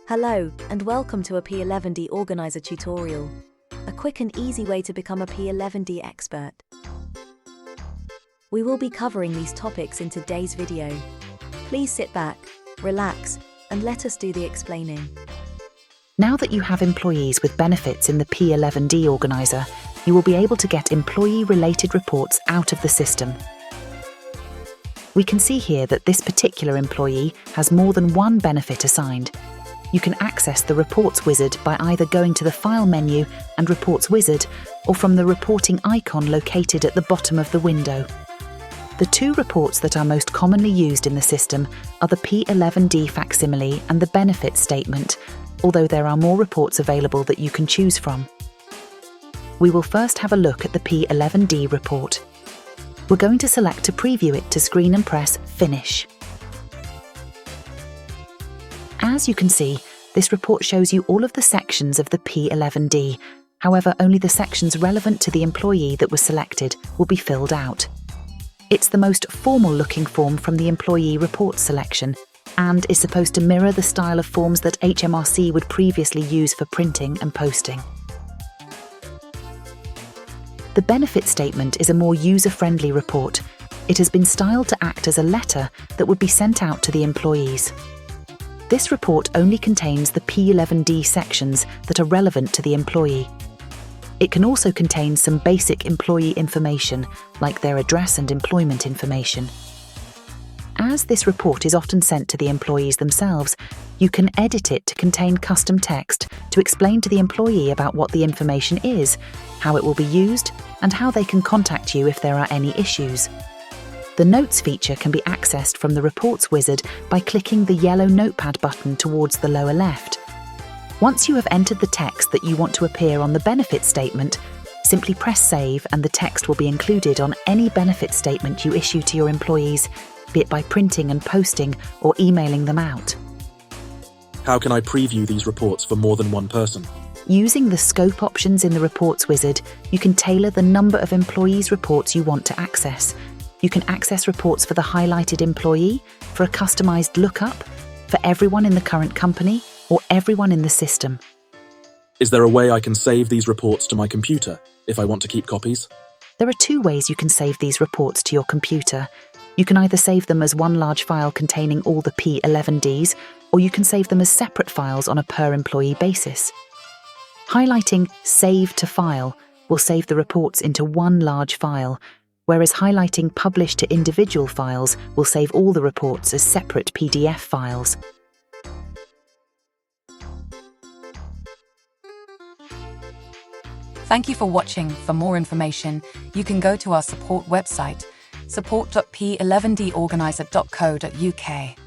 Hello, and welcome to a P11D Organiser tutorial. A quick and easy way to become a P11D expert. We will be covering these topics in today's video. Please sit back, relax, and let us do the explaining. Now that you have employees with benefits in the P11D Organiser, you will be able to get employee-related reports out of the system. We can see here that this particular employee has more than one benefit assigned. You can access the Reports wizard by either going to the File menu and Reports wizard, or from the reporting icon located at the bottom of the window. The two reports that are most commonly used in the system are the P11D facsimile and the benefit statement, although there are more reports available that you can choose from. We will first have a look at the P11D report. We're going to select to preview it to screen and press Finish. As you can see, this report shows you all of the sections of the P11D. However, only the sections relevant to the employee that was selected will be filled out. It's the most formal-looking form from the Employee Report selection and is supposed to mirror the style of forms that HMRC would previously use for printing and posting. The benefit statement is a more user-friendly report. It has been styled to act as a letter that would be sent out to the employees. This report only contains the P11D sections that are relevant to the employee. It can also contain some basic employee information, like their address and employment information. As this report is often sent to the employees themselves, you can edit it to contain custom text to explain to the employee about what the information is, how it will be used, and how they can contact you if there are any issues. The Notes feature can be accessed from the Reports wizard by clicking the yellow notepad button towards the lower left. Once you have entered the text that you want to appear on the benefit statement, simply press Save and the text will be included on any benefit statement you issue to your employees, be it by printing and posting or emailing them out. How can I preview these reports for more than one person? Using the scope options in the Reports wizard, you can tailor the number of employees' reports you want to access. You can access reports for the highlighted employee, for a customized lookup, for everyone in the current company, or everyone in the system. Is there a way I can save these reports to my computer if I want to keep copies? There are two ways you can save these reports to your computer. You can either save them as one large file containing all the P11Ds, or you can save them as separate files on a per-employee basis. Highlighting Save to File will save the reports into one large file, whereas highlighting Publish to Individual Files will save all the reports as separate PDF files. Thank you for watching. For more information, you can go to our support website, support.p11dorganiser.co.uk.